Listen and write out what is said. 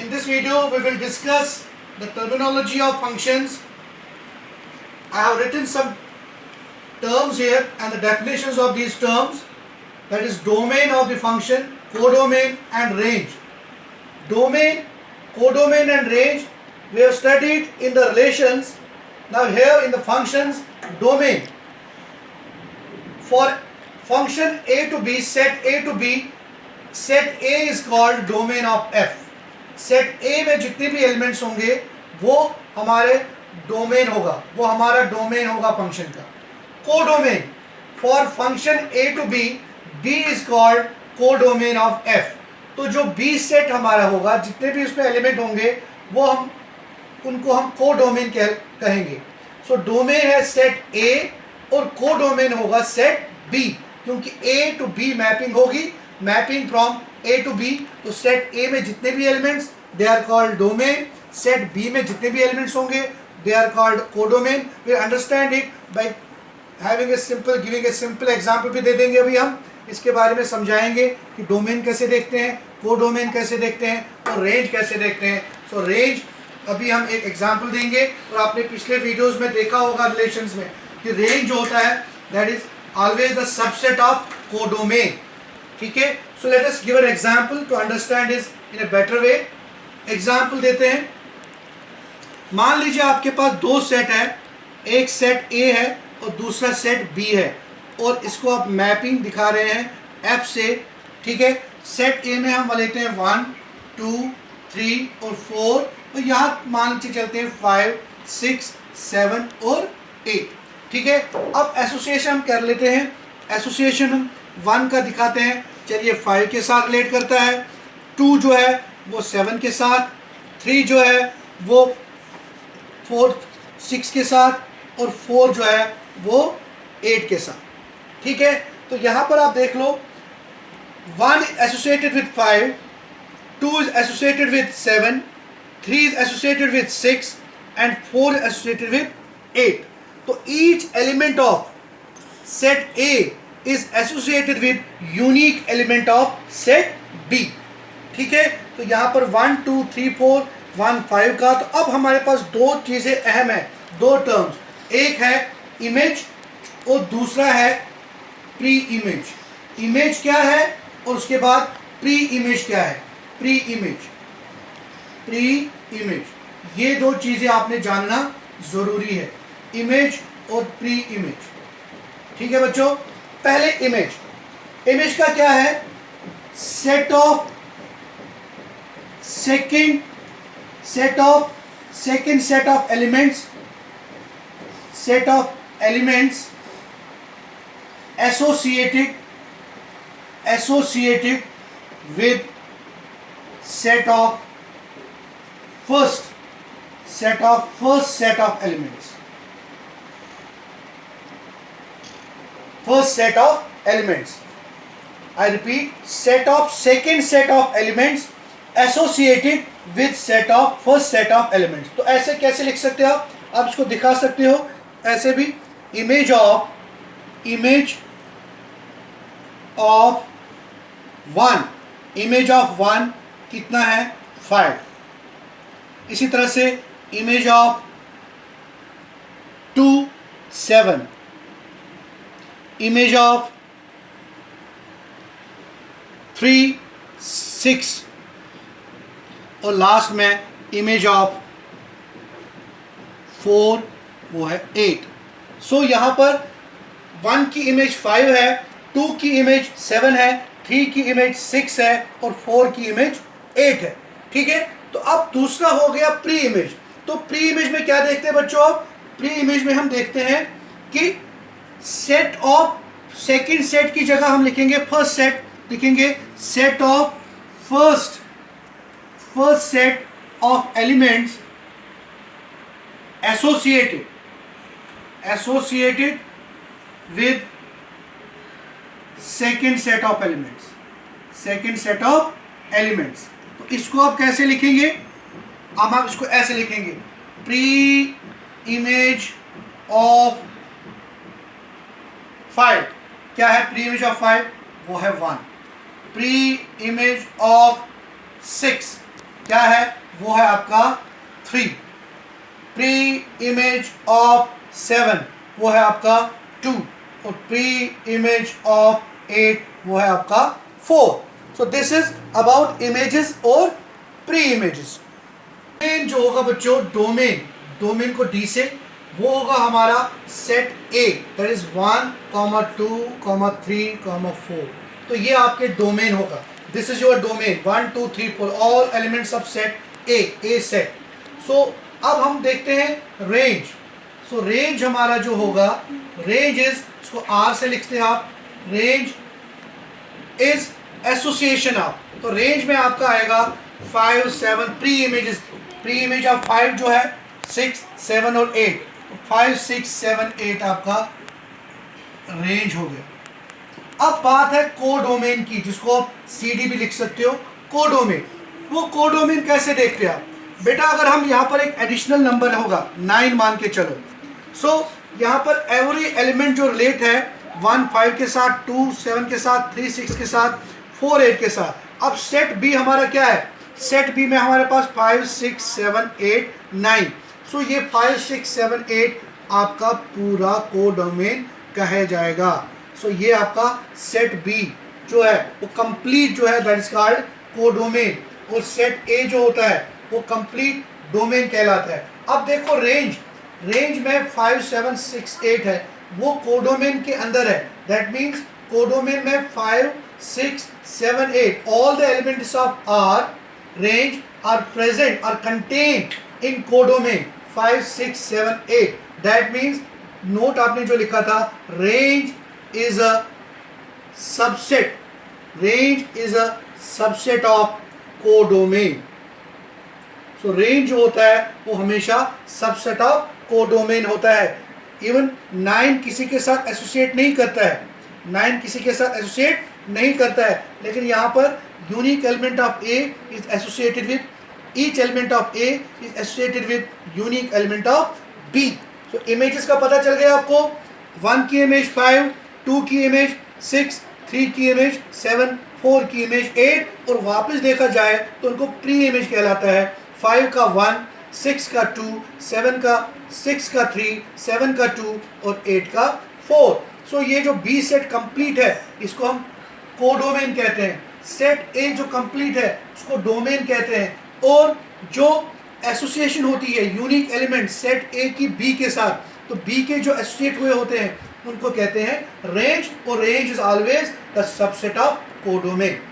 In this video, we will discuss the terminology of functions. I have written some terms here and the definitions of these terms. That is domain of the function, codomain and range. Domain, codomain and range we have studied in the relations. Now here in the functions, domain. For function a to b, set a to b, set A is called domain of F. Set A में जितने भी elements होंगे वो हमारे domain होगा, वो हमारा domain होगा फंक्शन का. Codomain for function A to B, B is called codomain of F. तो जो B सेट हमारा होगा, जितने भी उसमें एलिमेंट होंगे वो उनको हम कोडोमेन कहेंगे. सो डोमेन है सेट A और कोडोमेन होगा सेट B, क्योंकि A to B मैपिंग होगी, mapping from A to B. तो सेट A में जितने भी elements they are called domain, set B में जितने भी एलिमेंट्स होंगे they are called codomain. We understand it by having a simple, giving a simple example भी दे देंगे. अभी हम इसके बारे में समझाएंगे कि डोमेन कैसे देखते हैं, कोडोमेन कैसे देखते हैं और रेंज कैसे देखते हैं. सो रेंज अभी हम एक एग्जाम्पल देंगे और आपने पिछले वीडियोज में देखा होगा रिलेशंस में कि रेंज जो होता है that is always the subset of codomain. ठीक है. So let us give an example to understand this in a better way. Example देते हैं. मान लीजिए आपके पास दो सेट है, एक सेट A है और दूसरा सेट B है और इसको आप मैपिंग दिखा रहे हैं F से. ठीक है. सेट A में हम लेते हैं 1 2 3 और 4 और यहाँ मान के चलते हैं 5 6 7 और 8. ठीक है. अब एसोसिएशन हम कर लेते हैं. एसोसिएशन हम 1 का दिखाते हैं. चलिए 5 के साथ रिलेट करता है, 2 जो है वो 7 के साथ, 3 जो है वो 6 के साथ और 4 जो है वो 8 के साथ. ठीक है. तो यहाँ पर आप देख लो 1 associated with 5, 2 is associated with 7, 3 is associated with 6 and 4 is associated with 8. तो each element of set A is associated with unique element of set B. ठीक है. तो यहाँ पर 1 2 3 4 1 5 का. तो अब हमारे पास दो चीज़ें अहम है, दो टर्म्स. एक है इमेज और दूसरा है प्री इमेज. इमेज क्या है और उसके बाद प्री इमेज क्या है. प्री इमेज, प्री इमेज, ये दो चीज़ें आपने जानना ज़रूरी है, इमेज और प्री इमेज. ठीक है बच्चों. पहले इमेज. इमेज का क्या है. Set of second set of elements, set of elements associated with set of first set of elements. First set of elements. I repeat, second set of elements associated with first set of elements. तो ऐसे कैसे लिख सकते हो आप इसको दिखा सकते हो ऐसे भी. image of 1, image of 1 कितना है 5. इसी तरह से image of 2 7, इमेज ऑफ 3 6 और लास्ट में इमेज ऑफ 4 वो है 8. सो यहाँ पर 1 की इमेज 5 है, 2 की इमेज 7 है, 3 की इमेज 6 है और 4 की इमेज 8 है. ठीक है. तो अब दूसरा हो गया प्री इमेज. तो प्री इमेज में क्या देखते हैं बच्चों. अब प्री इमेज में हम देखते हैं कि सेट ऑफ सेकंड सेट की जगह हम लिखेंगे फर्स्ट सेट, लिखेंगे set of first set of elements associated with second set of elements. तो इसको आप कैसे लिखेंगे. अब आप इसको ऐसे लिखेंगे. प्री इमेज ऑफ 5 क्या है. प्री इमेज ऑफ 5 वो है 1. प्री इमेज ऑफ 6 क्या है, वो है आपका 3। प्री इमेज ऑफ 7 वो है आपका 2 और प्री इमेज ऑफ 8 वो है आपका 4। So this is about images और प्री इमेजेस। डोमेन जो होगा बच्चों, डोमेन को डी से, वो होगा हमारा सेट ए, दैट इज 1, 2, 3, 4। तो ये आपके डोमेन होगा। This is your domain 1, 2, 3, 4 all elements of set a set. So अब हम देखते हैं रेंज। सो रेंज हमारा जो होगा, रेंज इज, इसको आर से लिखते हैं आप, रेंज इज एसोसिएशन ऑफ। तो रेंज में आपका आएगा 5, 7 प्री इमेज ऑफ 5 जो है 6, 7 और 8। 5, 6, 7, 8 आपका रेंज हो गया। अब बात है कोडोमेन की, जिसको आप सीडी भी लिख सकते हो, कोडोमेन। वो कोडोमेन कैसे देखते हैं आप बेटा, अगर हम यहाँ पर एक एडिशनल नंबर होगा 9 मान के चलो, सो यहाँ पर एवरी एलिमेंट जो रिलेट है 1 5 के साथ, 2 7 के साथ, 3 6 के साथ, 4 8 के साथ। अब सेट बी हमारा क्या है, सेट बी में हमारे पास 5 6 7 8 9। सो ये 5 6 7 8 आपका पूरा कोडोमेन कहा जाएगा। सो ये आपका सेट बी जो है वो कंप्लीट जो है, दैट इज कॉल्ड कोडोमेन। और सेट ए जो होता है वो कंप्लीट डोमेन कहलाता है। अब देखो रेंज में 5 7 6 8 है, वो कोडोमेन के अंदर है। दैट मीन्स कोडोमेन में 5 6 7 8 all the elements of are range are present are contained in codomain 5 6 7 8। That means note आपने जो लिखा था, range is a subset, range is a subset of codomain. So range जो होता है वो हमेशा सबसेट ऑफ कोडोमेन होता है। इवन 9 किसी के साथ एसोसिएट नहीं करता है, 9 किसी के साथ एसोसिएट नहीं करता है, लेकिन यहाँ पर unique element of A is associated with, each element of A is associated with unique element of B. तो इमेजेस का पता चल गया आपको, 1 की इमेज 5, 2 की इमेज 6, 3 की इमेज 7, 4 की इमेज 8, और वापस देखा जाए तो उनको प्री इमेज कहलाता है। 5 का 1, 6 का 2, 7 का 6 का 3, 7 का 2 और 8 का 4। सो ये जो बी सेट कंप्लीट है इसको हम कोडोमेन कहते हैं। सेट ए जो कंप्लीट है उसको डोमेन कहते हैं। और जो एसोसिएशन होती है यूनिक एलिमेंट सेट ए की बी के साथ, तो बी के जो एसोसिएट हुए होते हैं उनको कहते हैं रेंज, और range is always the subset of codomain.